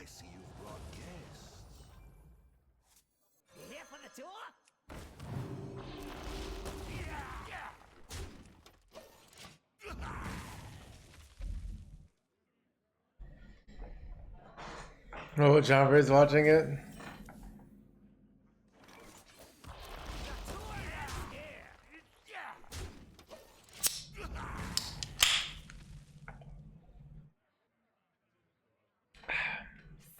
see you've brought guests. Here for the tour? Oh, John Ray's watching it.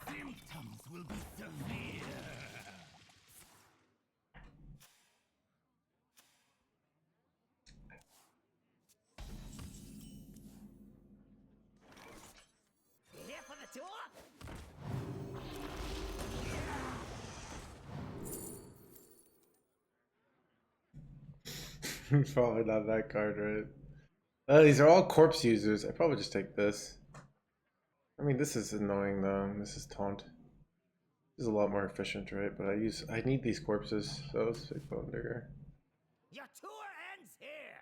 Symptoms will be severe. Here for the tour? Probably not that card, right? These are all corpse users. I probably just take this. I mean, this is annoying though. This is taunt. This is a lot more efficient, right? But I need these corpses, so let's take Bone Digger. Your tour ends here.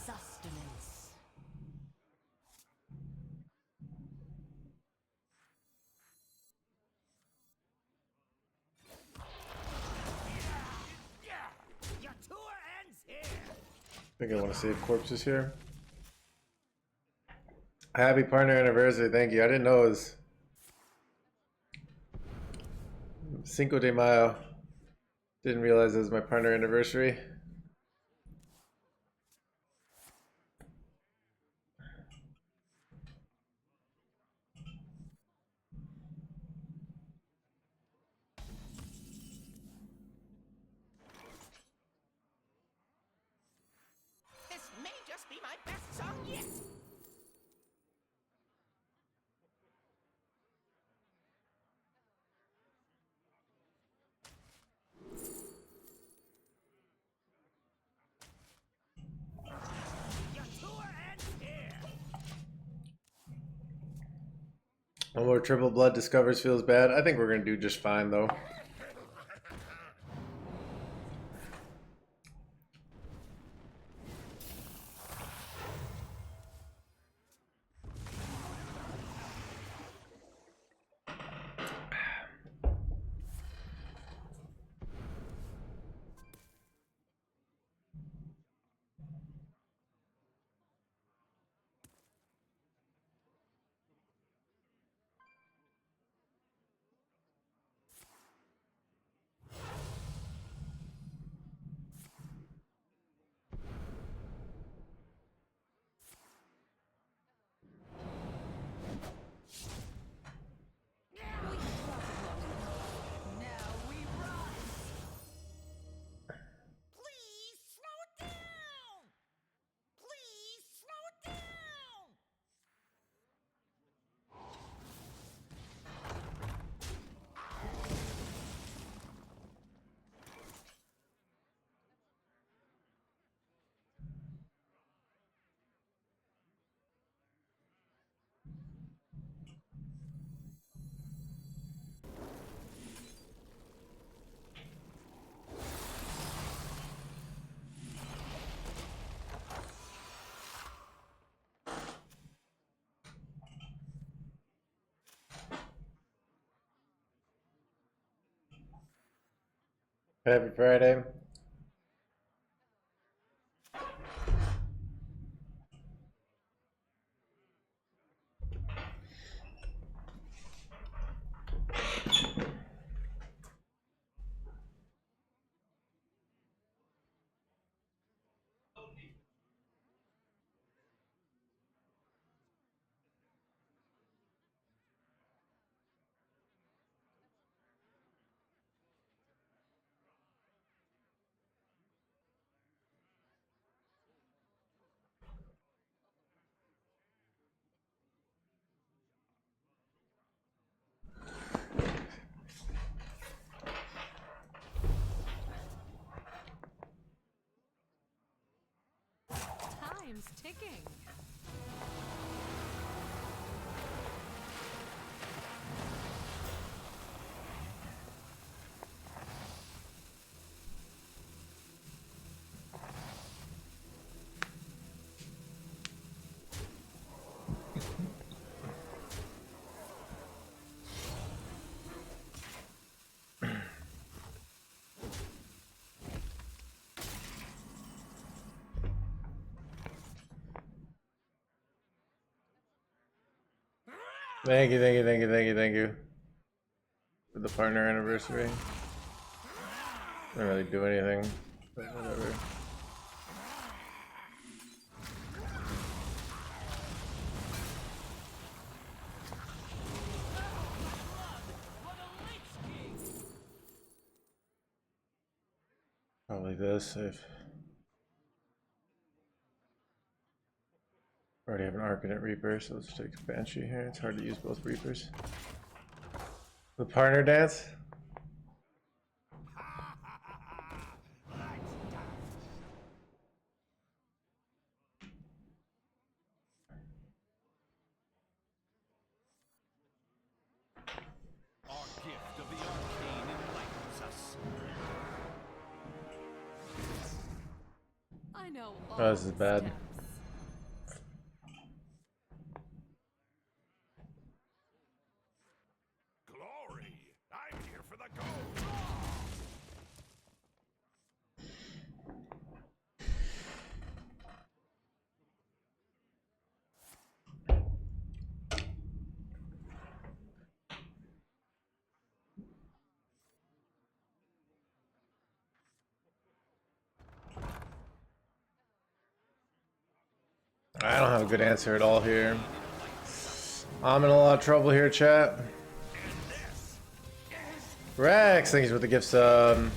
Sustenance. Your tour ends here. I think I want to save corpses here. Happy partner anniversary, thank you. I didn't know it was Cinco de Mayo. Didn't realize it was my partner anniversary. This may just be my best song yet. Your tour ends here. One more triple blood discovers feels bad. I think we're gonna do just fine though. Now we rise. Please slow it down. Please slow it down. Happy Friday. Time's ticking. Thank you, thank you, thank you, thank you, thank you. For the partner anniversary. Didn't really do anything, but whatever. Probably this if already have an Arcanate Reaper, so let's take Banshee here. It's hard to use both Reapers. The partner dance? Our gift of the arcane enlightens us. I know all Oh, this is the bad. steps. Glory! I'm here for the gold! I don't have a good answer at all here. I'm in a lot of trouble here, chat. Rex, thank you for the gift sub.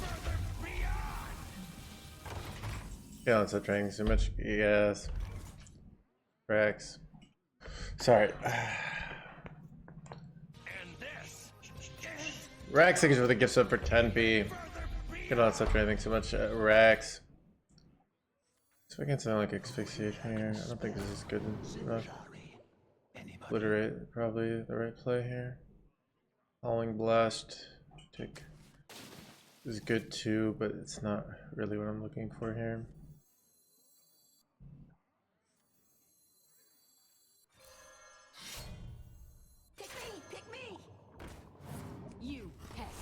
Yeah, let's stop drinking so much. Yes. Rex. Sorry. Rex, thank you for the gift sub for 10p. Get on stop drinking so much. Rex. So we can sound like asphyxiate here. I don't think this is good enough. Obliterate, probably the right play here. Howling Blast. Take is good too, but it's not really what I'm looking for here. Pick me! Pick me! You pest.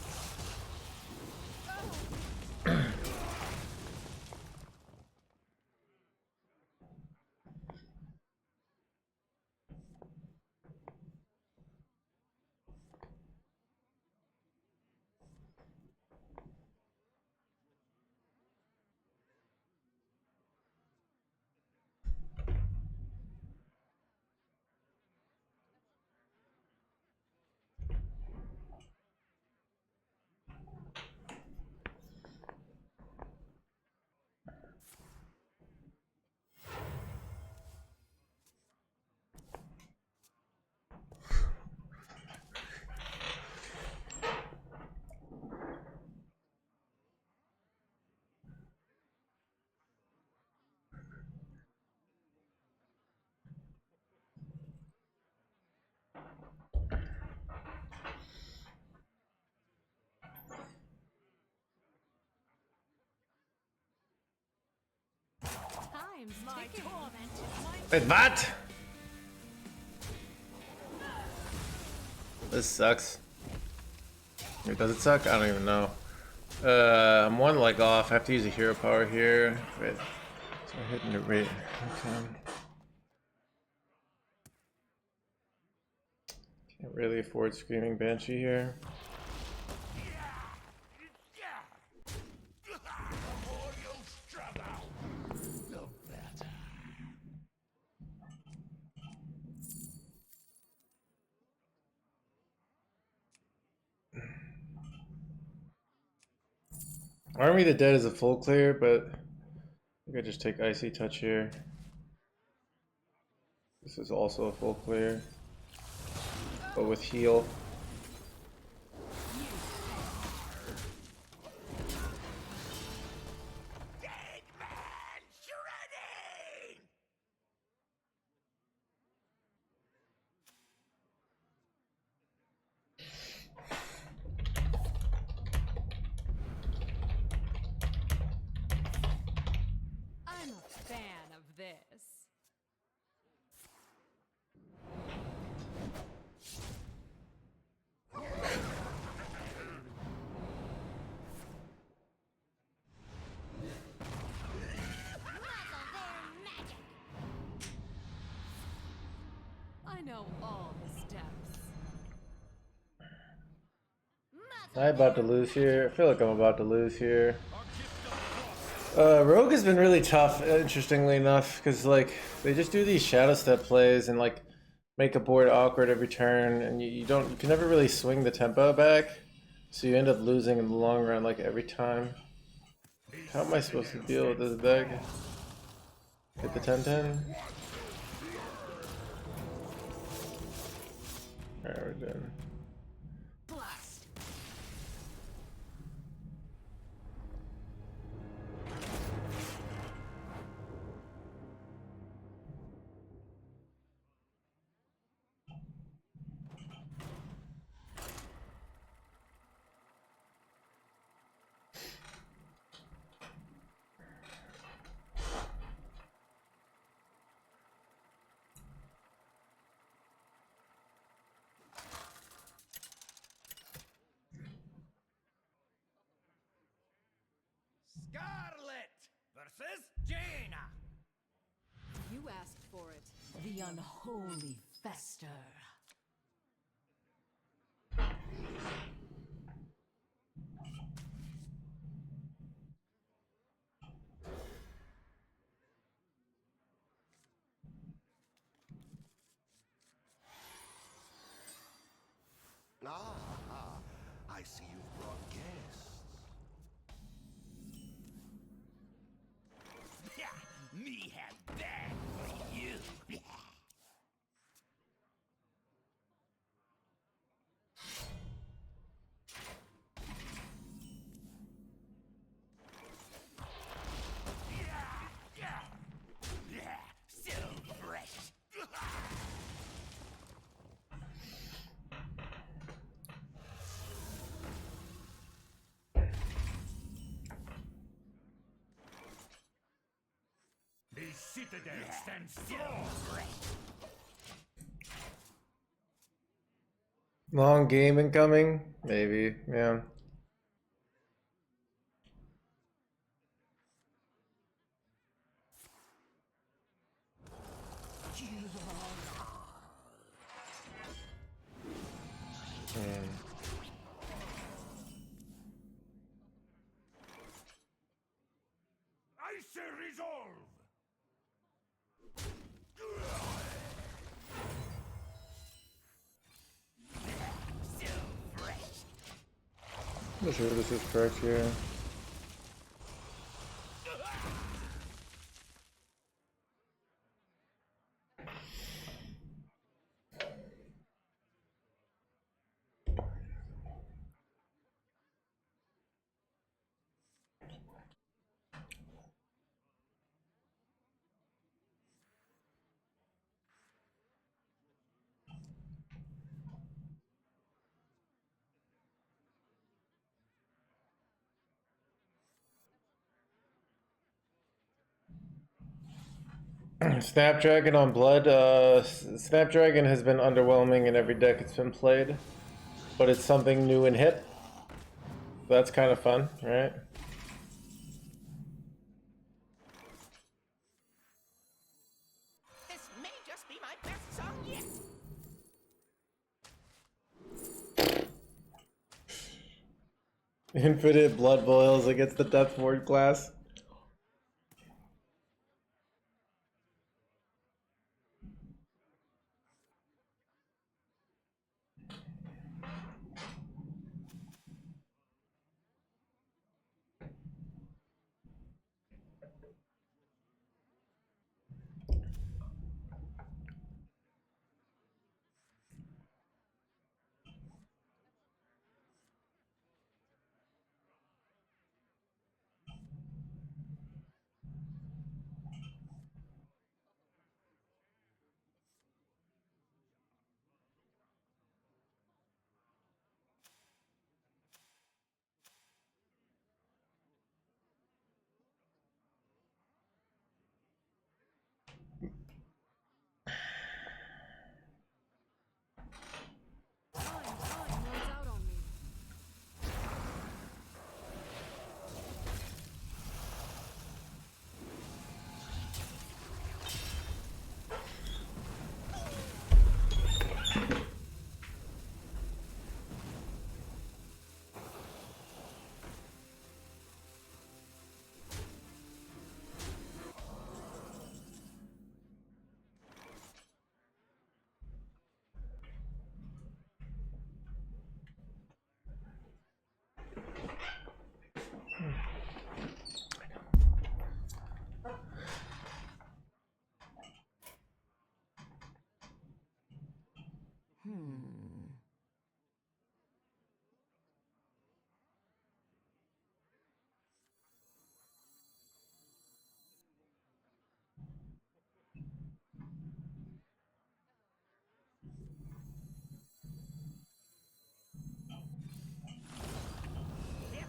Time's ticking. Wait, what? This sucks. Or does it suck? I don't even know. I'm one leg off. I have to use a hero power here. Wait. So I'm hitting the rate. Okay. Can't really afford Screaming Banshee here. Army of the Dead is a full clear, but I think I just take Icy Touch here. This is also a full clear, but with heal. Dead man shredding! I'm a fan of this. I know all the steps. Am I about to lose here? I feel like I'm about to lose here. Our gift of frost. Rogue has been really tough, interestingly enough, because like they just do these shadow step plays and like make a board awkward every turn, and you can never really swing the tempo back, so you end up losing in the long run like every time. How am I supposed to deal with this deck? Hit the 10-10. Alright, we're done. Blast. Scarlet versus Jaina. You asked for it. The unholy fester. Ah, I see you've brought guests. Yeah, me have bad for you. So fresh. The citadel stands strong. Long game incoming? Maybe, yeah. I say resolve. I'm not sure if this is correct here. Snapdragon on Blood. Snapdragon has been underwhelming in every deck it's been played, but it's something new and hip. That's kind of fun, right? This may just be my best song yet. Infinite blood boils against the Death Ward class. Here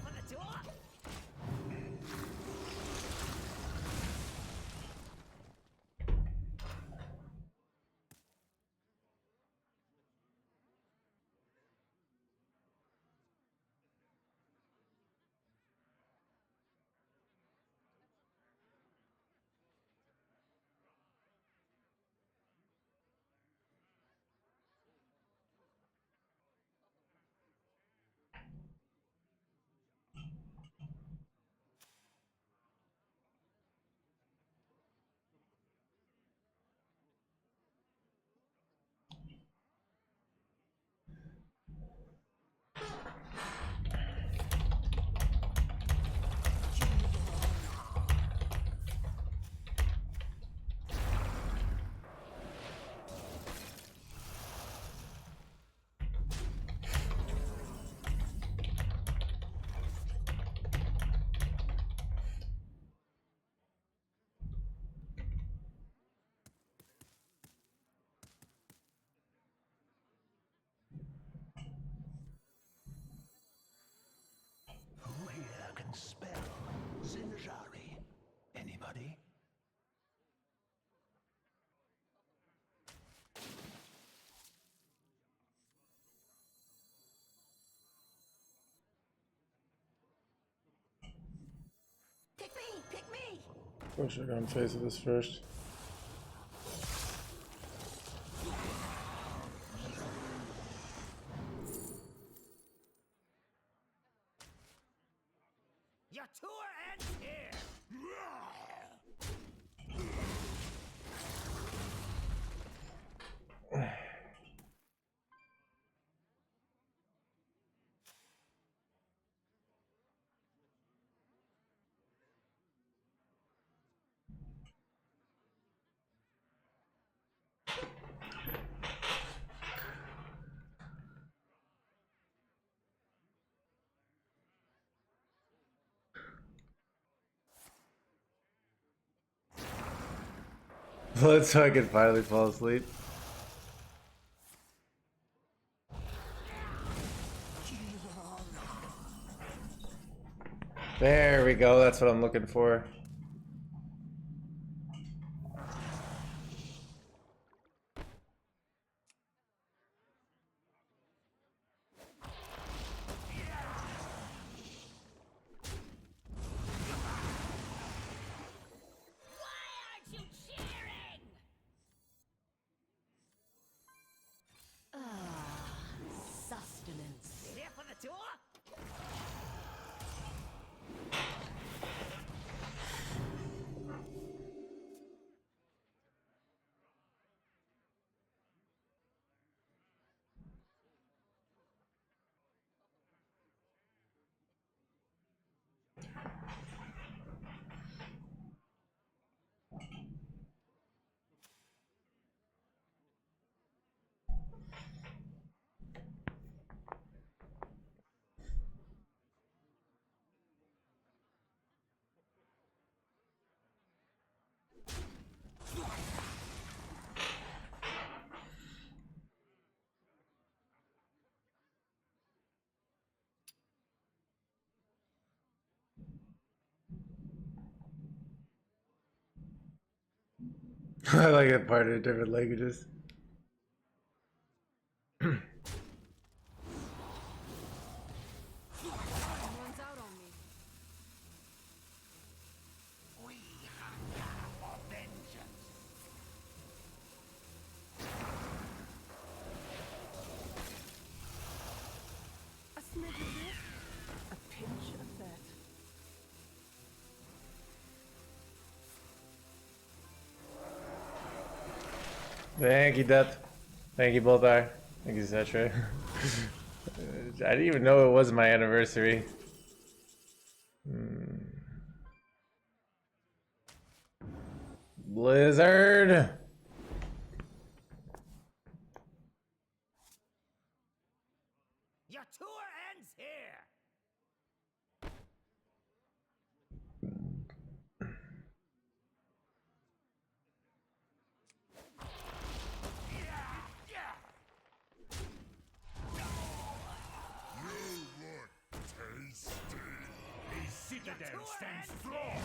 for the door. Who here can spell Zinjari? Anybody? Pick me, pick me. Wish I got on face of this first. Your tour ends here. So I can finally fall asleep. There we go, that's what I'm looking for. Why aren't you cheering? Sustenance. Here for the tour. I like it part of different languages. Someone's out on me. We hunger for vengeance. A smidge of this, a pinch of that. Thank you, Death. Thank you, Boltar. Thank you, Zetra. I didn't even know it was my anniversary. Blizzard! Your tour ends here. A citadel stands strong.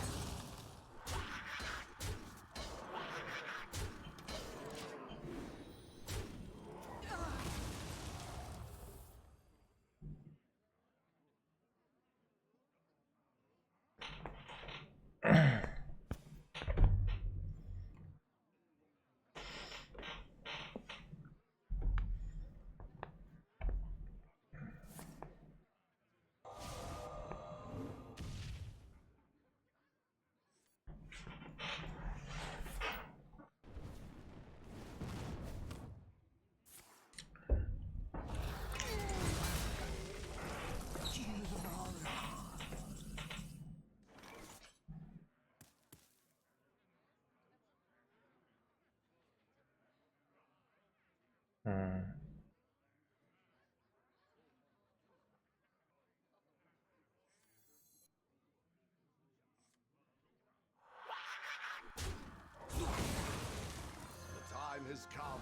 The time has come.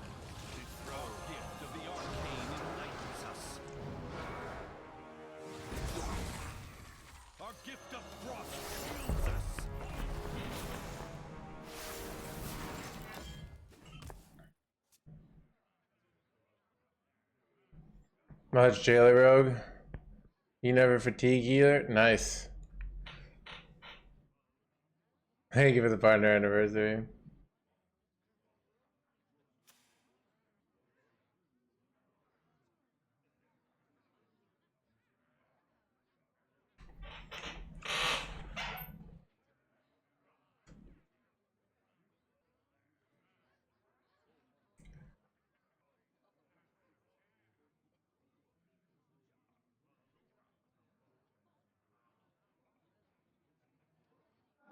The throne gift of the arcane enlightens us. Our gift of frost shields us. Much Jailer Rogue. You never fatigue either? Nice. Thank you for the partner anniversary.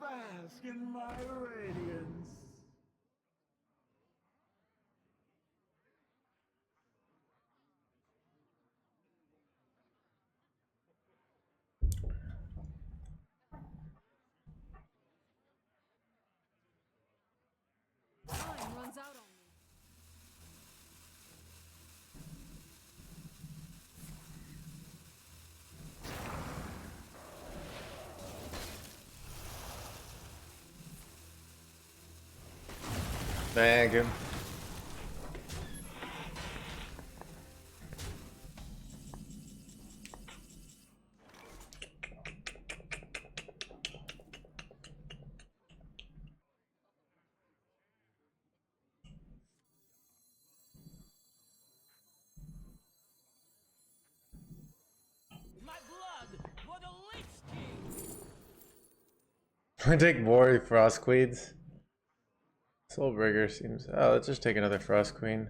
Bask in my radiance. Time runs out on me. Thank you. My blood for the Lich King. I take more Frost Queens. Soulbreaker seems. Oh, let's just take another Frost Queen.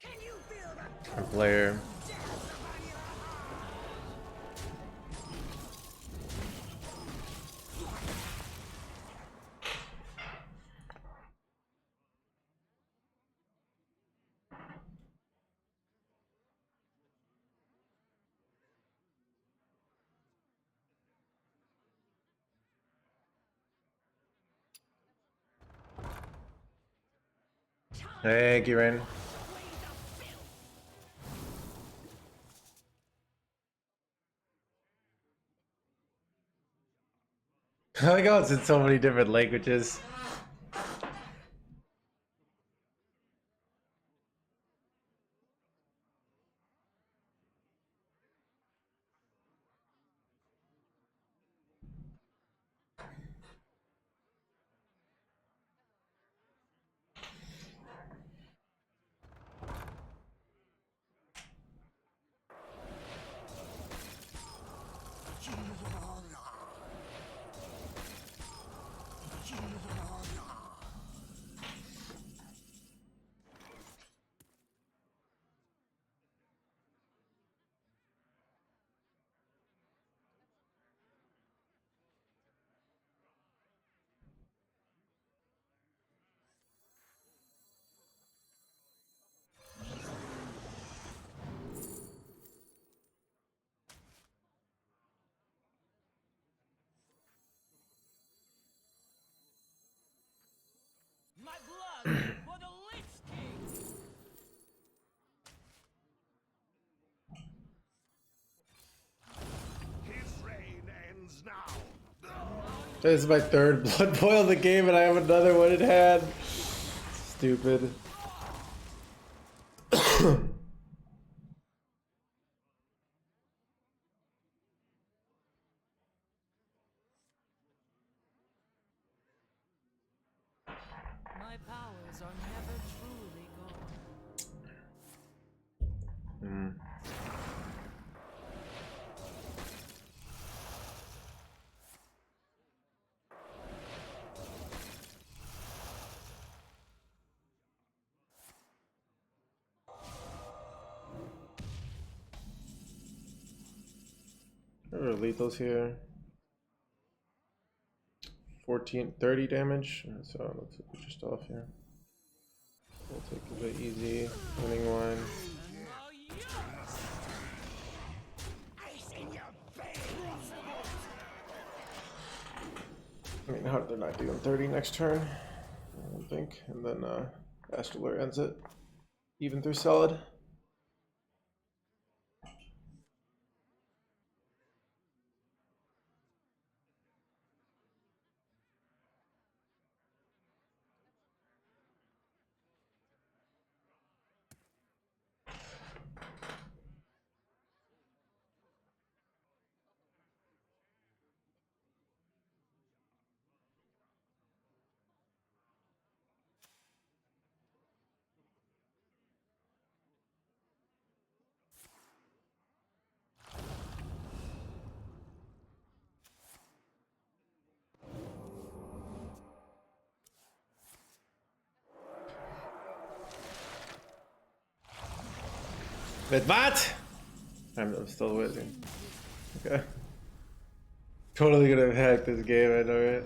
Can you feel the A player. death upon your Thank you, Rain. ways of filth? I like how it's in so many different languages. for the Lich King. His reign ends now. This is my third blood boil of the game, and I have another one in hand. Stupid. My powers are never truly gone. Hmm. There are lethals here. 30 damage. So let's put your stuff here. We'll take it a bit easy. Winning one. I mean, how did they not do 30 next turn? I don't think. And then Astrolure ends it. Even through solid. With what? I'm still waiting. Okay. Totally gonna hack this game, I know,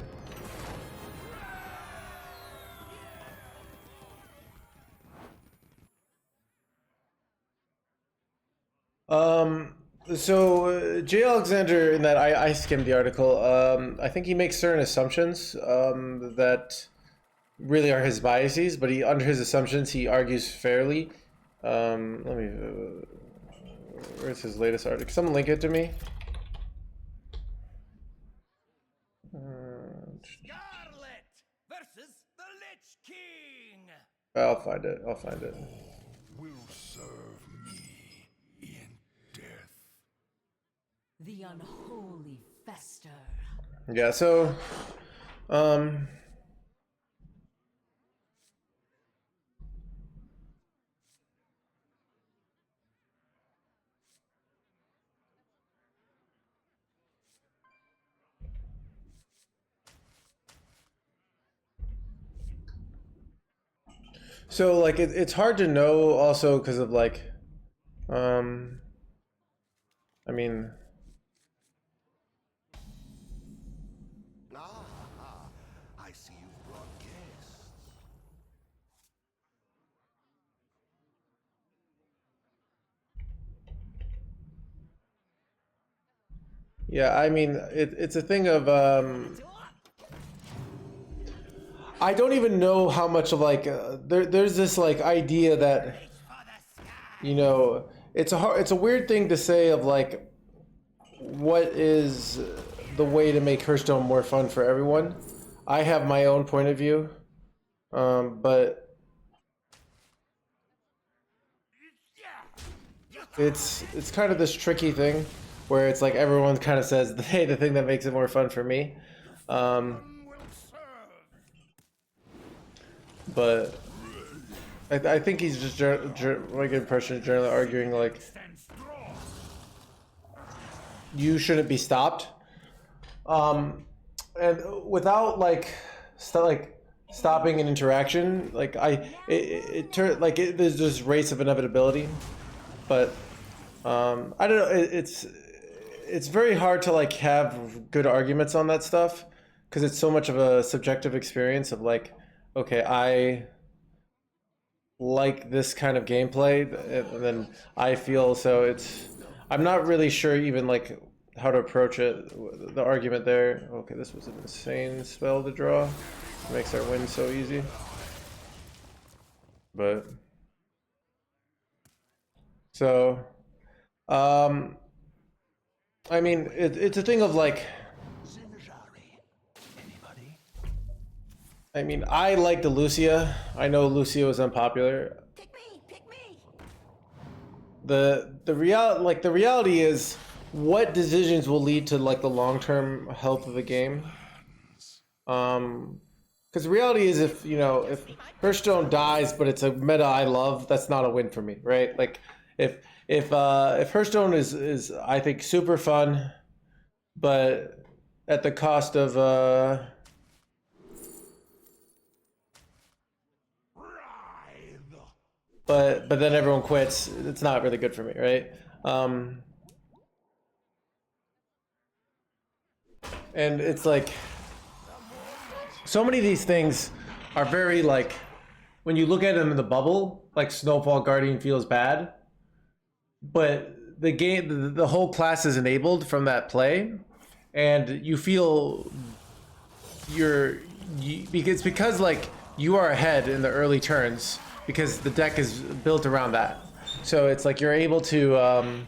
right? So Jay Alexander, in that I skimmed the article, I think he makes certain assumptions that really are his biases, but under his assumptions he argues fairly. Let me where's his latest article? Someone link it to me. Scarlet versus the Lich King. I'll find it. I'll find it. Will serve me in death. The unholy fester. Yeah, so like it's hard to know also because of like I mean I see you've brought guests. yeah, I mean it's a thing of I don't even know how much of like there's this like idea that, you know, it's a weird thing to say of like what is the way to make Hearthstone more fun for everyone. I have my own point of view, but it's kind of this tricky thing where it's like everyone kind of says, hey, the thing that makes it more fun for me. But I think he's just like in person generally arguing like you shouldn't be stopped, and without like stopping an interaction, like there's this race of inevitability, but I don't know. It's very hard to like have good arguments on that stuff because it's so much of a subjective experience of like, okay, I like this kind of gameplay, and then I feel so I'm not really sure even like how to approach it. The argument there. Okay, this was an insane spell to draw. It makes our win so easy. But so, I mean, it's a thing of like, Anybody? I mean, I like the Lucia. I know Lucia was unpopular. Pick me, pick me. The reality is, what decisions will lead to like the long-term health of the game? Because the reality is, if you know, if Hearthstone dies, but it's a meta I love, that's not a win for me, right? Like, if Hearthstone is I think super fun, but at the cost of but then everyone quits, it's not really good for me, right? And it's like, so many of these things are very like, when you look at them in the bubble, like Snowfall Guardian feels bad, but the game, the whole class is enabled from that play, and you feel because like you are ahead in the early turns because the deck is built around that. So it's like you're able to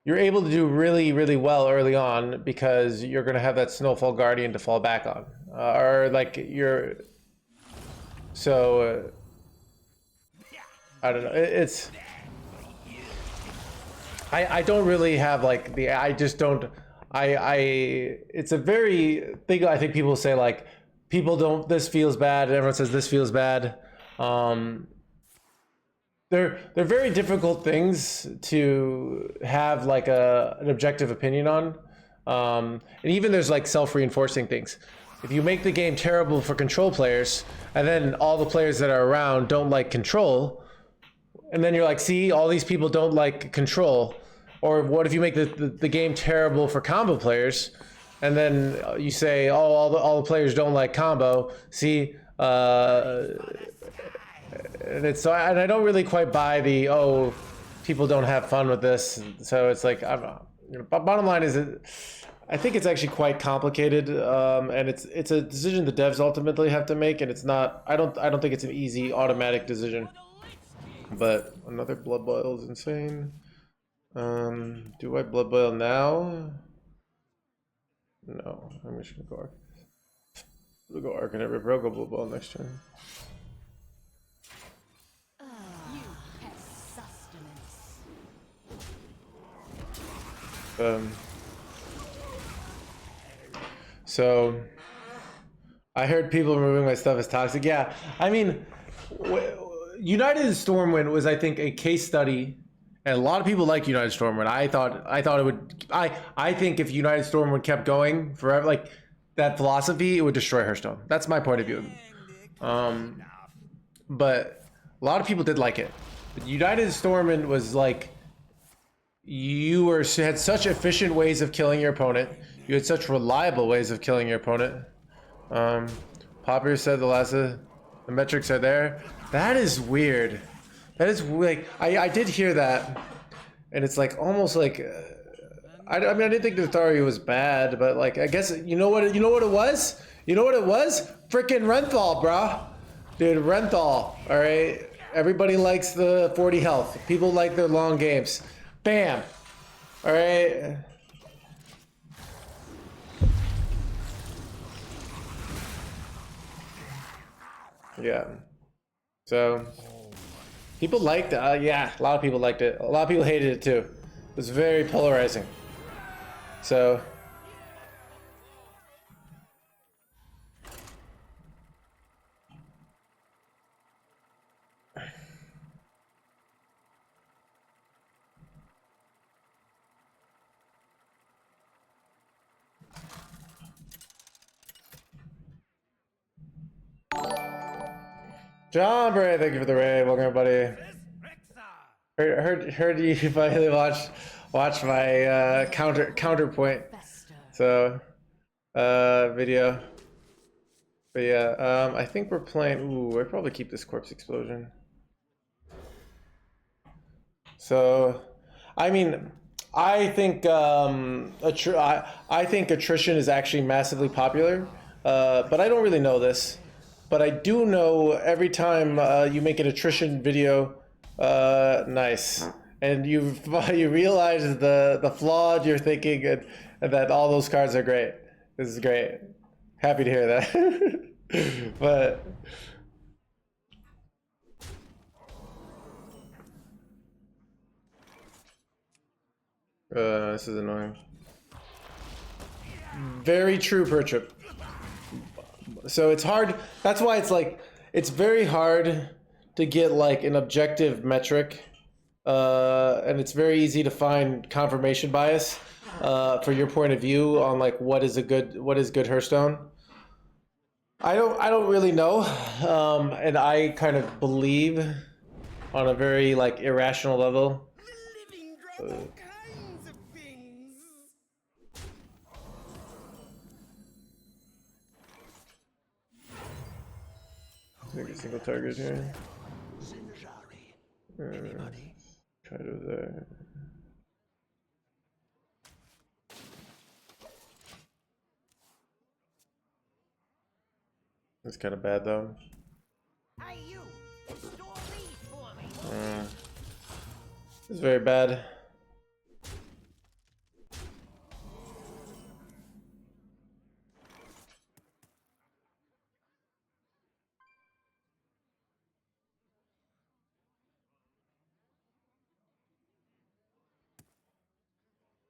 do really well early on because you're gonna have that Snowfall Guardian to fall back on, or like you're. So I don't know. It's I don't really have like the I just don't it's a very thing I think people say like people don't this feels bad and everyone says this feels bad. They're very difficult things to have like an objective opinion on, and even there's like self-reinforcing things. If you make the game terrible for control players and then all the players that are around don't like control, and then you're like, see, all these people don't like control. Or what if you make the game terrible for combo players, and then you say, oh, all the players don't like combo. See, and it's so, and I don't really quite buy the people don't have fun with this. So it's like, bottom line is, I think it's actually quite complicated, and it's a decision the devs ultimately have to make, and it's not. I don't think it's an easy automatic decision. But another blood boil is insane. Do I blood boil now? No, I'm just gonna go arc. We'll go arc and every bro, go blood boil next turn. So I heard people removing my stuff as toxic. Yeah, I mean, United Stormwind was, I think, a case study, and a lot of people like United Stormwind. I thought it would. I think if United Stormwind kept going forever, like that philosophy, it would destroy Hearthstone. That's my point of view. But a lot of people did like it. But United Stormwind was like, had such efficient ways of killing your opponent. You had such reliable ways of killing your opponent. Popper said the metrics are there. That is weird. That is like I did hear that, and it's like almost like I mean I didn't think the authority was bad, but like I guess you know what it was. You know what it was? Frickin' Renthal, bro. Dude, Renthal. All right. Everybody likes the 40 health. People like their long games. Bam. All right. Yeah. So people liked it. Yeah, a lot of people liked it. A lot of people hated it too. It was very polarizing. So John Bray, thank you for the raid. Welcome everybody. Heard you finally watch my counterpoint. So video. But yeah, I think we're playing. Ooh, I probably keep this corpse explosion. So, I mean, I think I think attrition is actually massively popular, but I don't really know this. but I do know every time you make an attrition video, nice, and you realize the flawed you're thinking, and that all those cards are great. This is great. Happy to hear that. But this is annoying. Very true, Pertrip. So it's hard. That's why it's like, it's very hard to get like an objective metric, and it's very easy to find confirmation bias for your point of view on like what is good Hearthstone. I don't really know, and I kind of believe on a very like irrational level. Living drop all kinds of things. Make a single target here. Anybody? Try to there. That's kind of bad though. Hey, you. Store these for me. It's very bad.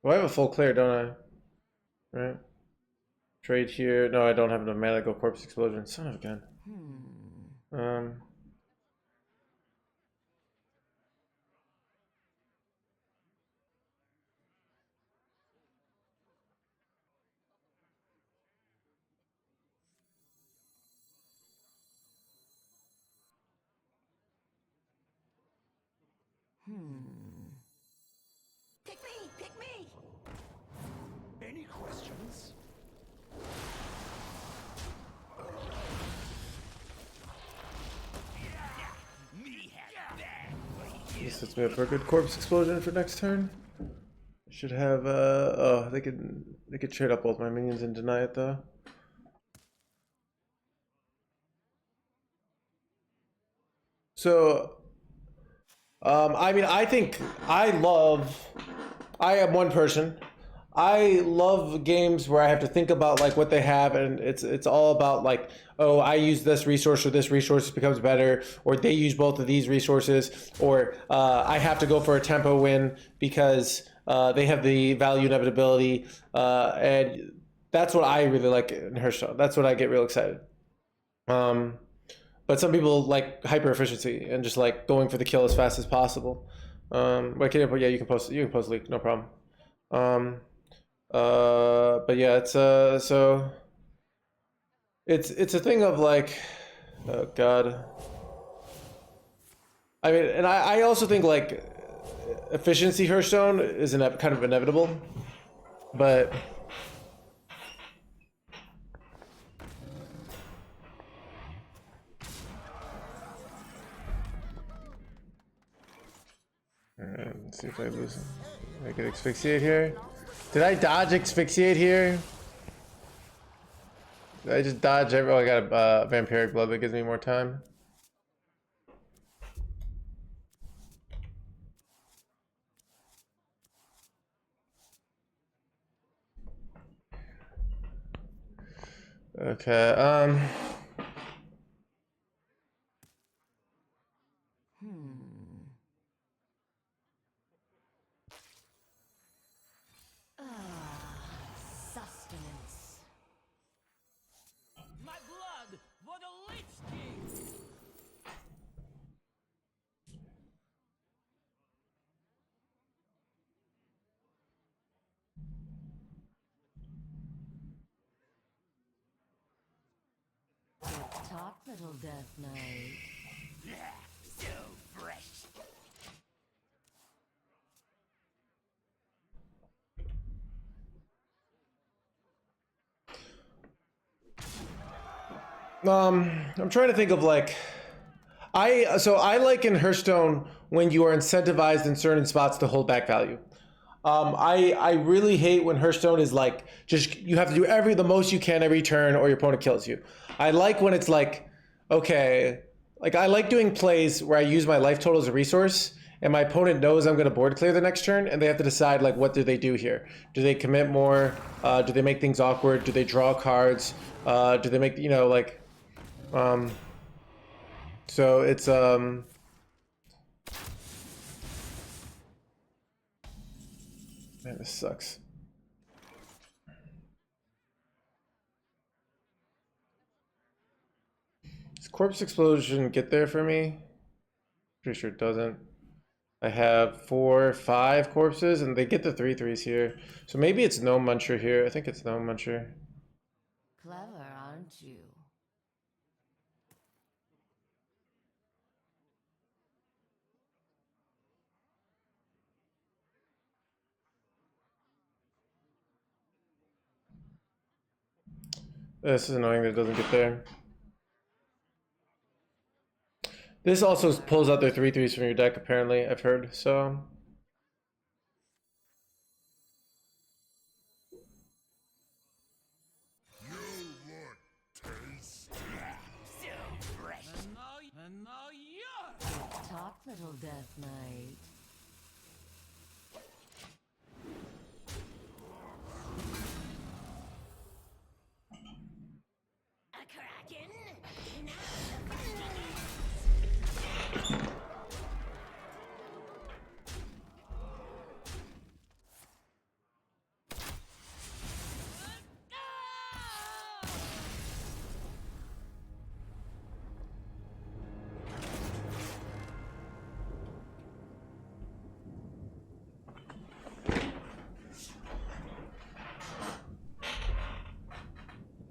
Well, I have a full clear, don't I? Right? Trade here. No, I don't have enough mana to go corpse explosion. Son of a gun. Pick me. Any questions? This sets me up for a good corpse explosion for next turn. Should have oh, they could trade up both my minions and deny it though. So I mean, I think I am one person. I love games where I have to think about like what they have, and it's all about like, oh, I use this resource or this resource becomes better, or they use both of these resources, or I have to go for a tempo win because they have the value inevitability, and that's what I really like in Hearthstone. That's what I get real excited. But some people like hyper efficiency and just like going for the kill as fast as possible. Wait, yeah, you can post leak, no problem. But yeah, it's so it's a thing of like, oh god. I mean, and I also think like efficiency Hearthstone is kind of inevitable, but let's see if I lose. I can asphyxiate here. Did I dodge asphyxiate here? Did I just dodge every? Oh, I got a vampiric blood that gives me more time. Okay. Sustenance. My blood for the Lich King. Talk, little Death Knight. So fresh. I'm trying to think of like, I like in Hearthstone when you are incentivized in certain spots to hold back value. I really hate when Hearthstone is like, just you have to do the most you can every turn or your opponent kills you. I like when it's like, okay, like I like doing plays where I use my life total as a resource, and my opponent knows I'm going to board clear the next turn, and they have to decide like what do they do here? Do they commit more? Do they make things awkward? Do they draw cards? Do they make, you know, like, so it's man, this sucks. Does Corpse Explosion get there for me? Pretty sure it doesn't. I have 4, 5 corpses, and they get the 3/3s here. So maybe it's no Muncher here. I think it's no Muncher. Clever, aren't you? This is annoying that it doesn't get there. This also pulls out their 3/3s from your deck, apparently, I've heard, so. And now you're... Talk, little Death Knight. A kraken?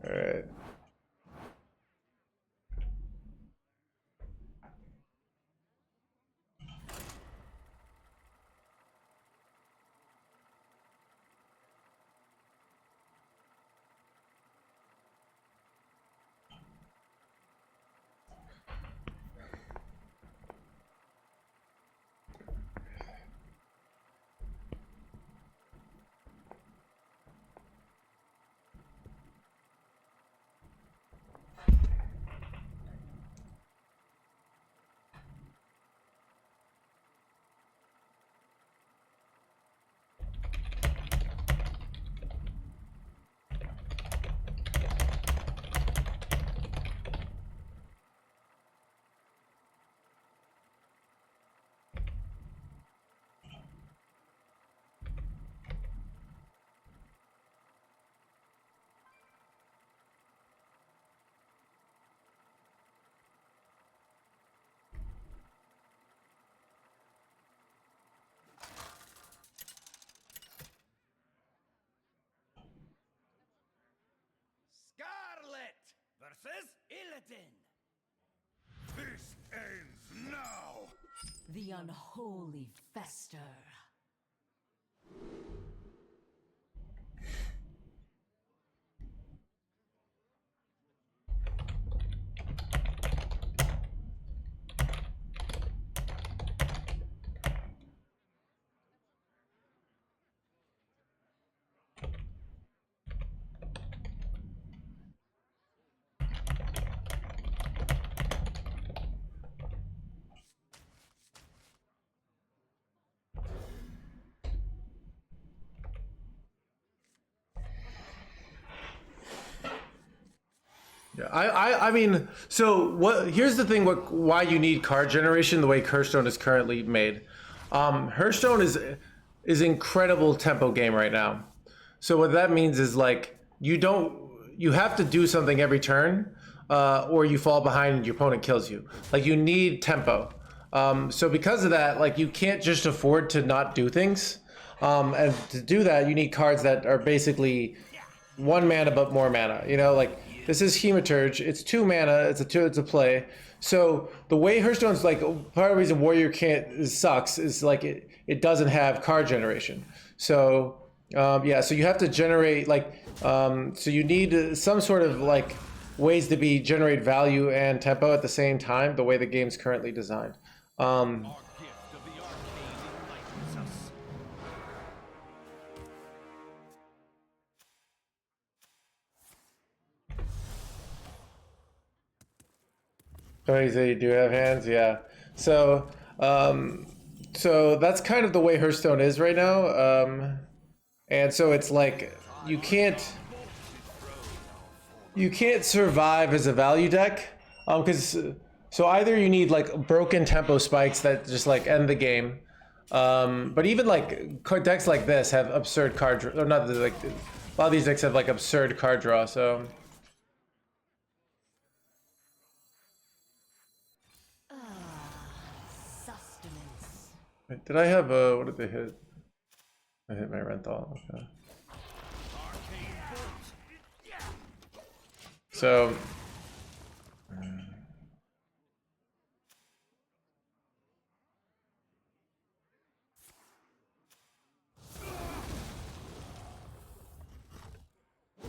Alright. Scarlet versus Illidan. This ends now. The unholy fester. Yeah, I mean, so what? Here's the thing: why you need card generation the way Hearthstone is currently made. Hearthstone is incredible tempo game right now. So what that means is like you have to do something every turn, or you fall behind and your opponent kills you. Like you need tempo. So because of that, like you can't just afford to not do things. And to do that, you need cards that are basically 1 mana but more mana. You know, like this is Hematurge. It's 2 mana. It's a play. So the way Hearthstone's like part of the reason Warrior can't sucks is like it doesn't have card generation. So yeah, so you have to generate like so you need some sort of like ways to generate value and tempo at the same time. The way the game's currently designed. Our gift of the arcane enlightens us. Oh, you say you do have hands? Yeah. So, so that's kind of the way Hearthstone is right now. And so it's like you can't survive as a value deck, because so either you need like broken tempo spikes that just like end the game, but even like decks like this have absurd card draw, or not like a lot of these decks have like absurd card draw. So Sustenance. wait, did I have what did they hit? I hit my Renthal. Okay. So.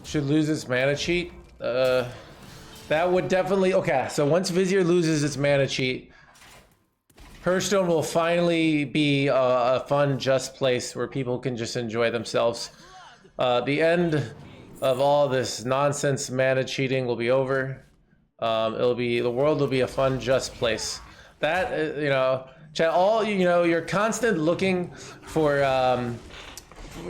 Should lose its mana cheat. That would definitely okay. So once Vizier loses its mana cheat, Hearthstone will finally be a fun, just place where people can just enjoy themselves. The end of all this nonsense mana cheating will be over. The world will be a fun, just place. That you know, chat. All you know, you're constant looking for.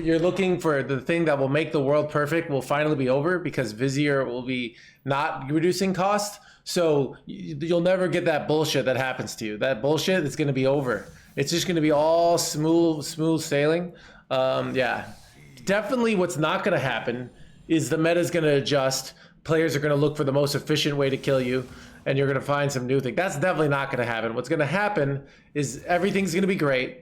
You're looking for the thing that will make the world perfect will finally be over because Vizier will be not reducing cost. So you'll never get that bullshit that happens to you. That bullshit is going to be over. It's just going to be all smooth sailing. Yeah, definitely. What's not going to happen is the meta is going to adjust. Players are going to look for the most efficient way to kill you, and you're going to find some new thing. That's definitely not going to happen. What's going to happen is everything's going to be great.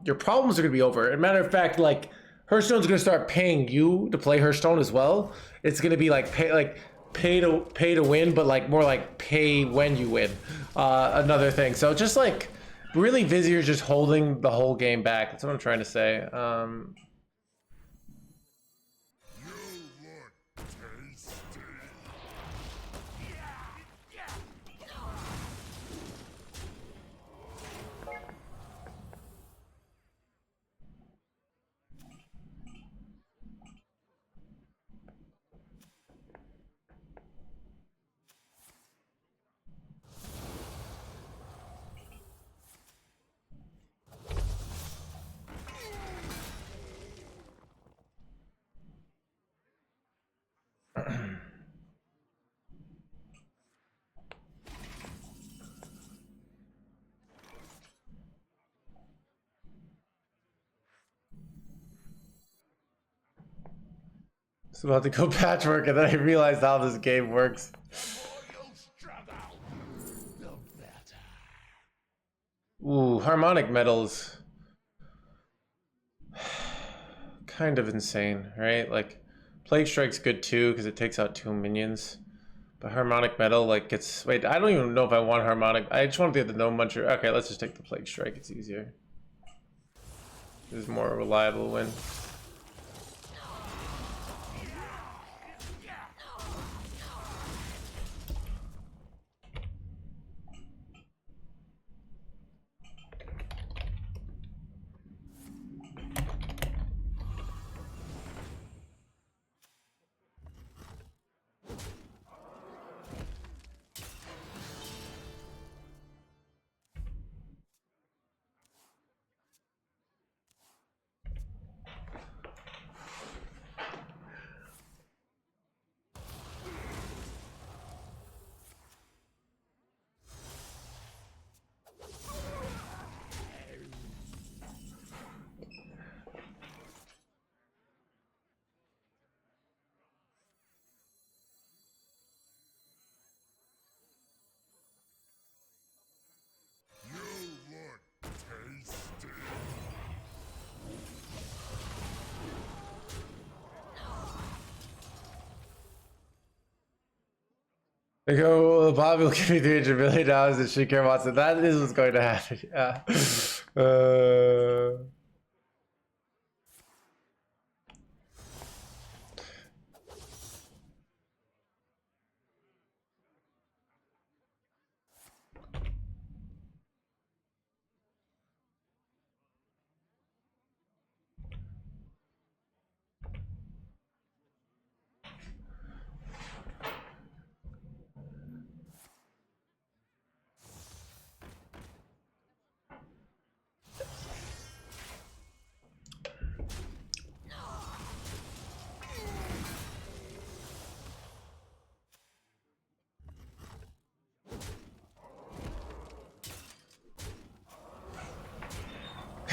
Your problems are going to be over. As a matter of fact, like Hearthstone's going to start paying you to play Hearthstone as well. It's going to be like pay to win, but like more like pay when you win. Another thing. So just like really, Vizier's just holding the whole game back. That's what I'm trying to say. It's about to go patchwork, and then I realized how this game works. Ooh, harmonic metals. Kind of insane, right? Like, Plague Strike's good too, because it takes out 2 minions. But harmonic metal, like, gets... Wait, I don't even know if I want harmonic... I just want to get the no muncher. Okay, let's just take the Plague Strike. It's easier. This is more reliable win. They go, Bobby will give me $300 million and Shakir wants it. That is what's going to happen. Yeah.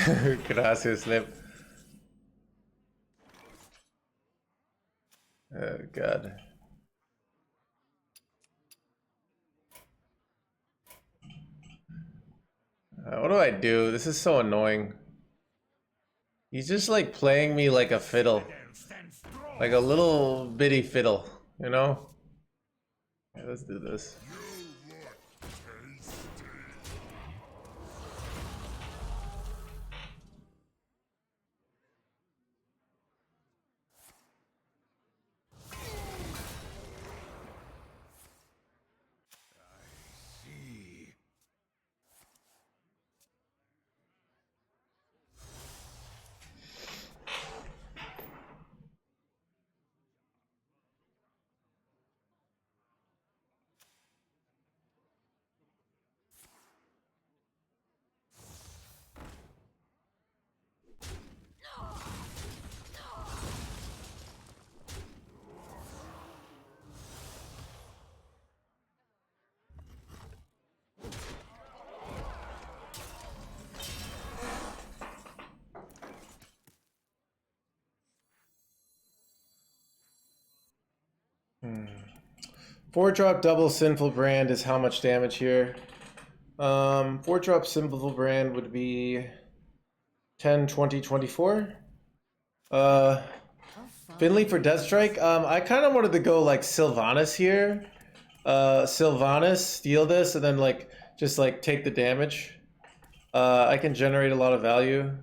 Gracias, Lip. Oh god. What do I do? This is so annoying. He's just like playing me like a fiddle. Like a little bitty fiddle, you know? Yeah, let's do this. Four drop double sinful brand is how much damage here? Four drop sinful brand would be 10, 20, 24. Finley for Death Strike. I kind of wanted to go like Sylvanas here. Sylvanas, steal this, and then like just like take the damage. I can generate a lot of value.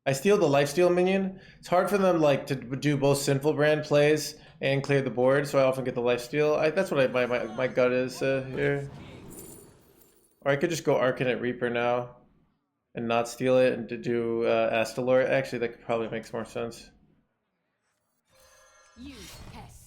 I steal the lifesteal minion. It's hard for them like to do both sinful brand plays and clear the board, so I often get the lifesteal. That's what my gut is here. Or I could just go Arcanate Reaper now and not steal it and to do Astalor. Actually, that probably makes more sense. You pest.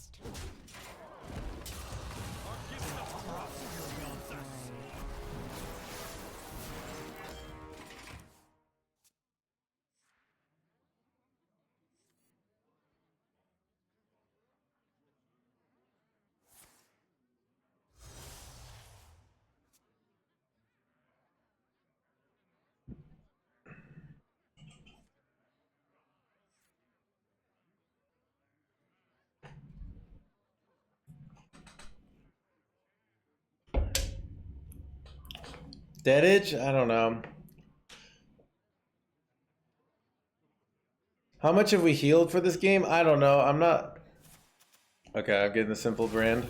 Deadage? I don't know. How much have we healed for this game? I don't know. I'm not... Okay, I'm getting the simple brand.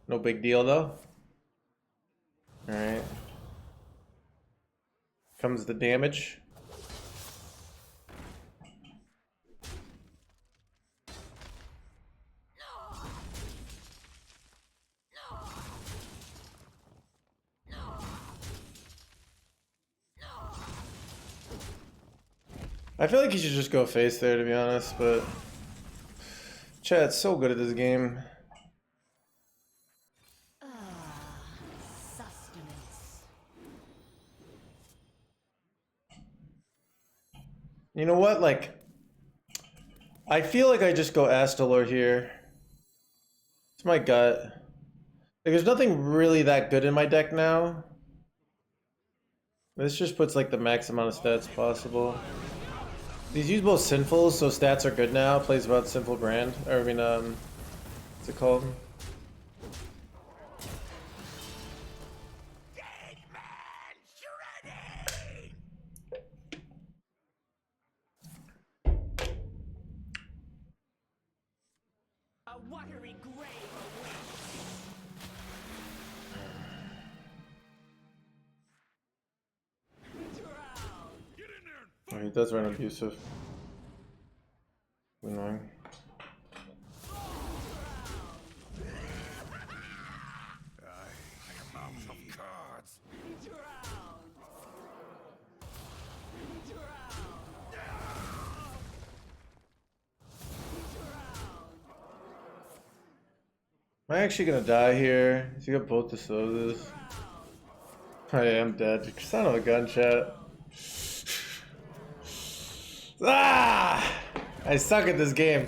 No big deal though. Alright. Comes the damage. I feel like he should just go face there, to be honest, but Chad's so good at this game. Sustenance. You know what? Like, I feel like I just go Astalor here. It's my gut. Like, there's nothing really that good in my deck now. This just puts like the max amount of stats possible. These use both sinfuls, so stats are good now. Plays about sinful brand. Or I mean, what's it called? A watery grave awaits. Drown. Oh, he does run abusive. Annoying. Am I actually gonna die here? Is he got both the Sozas? I am dead. Son of a gun, chat. Ah! I suck at this game.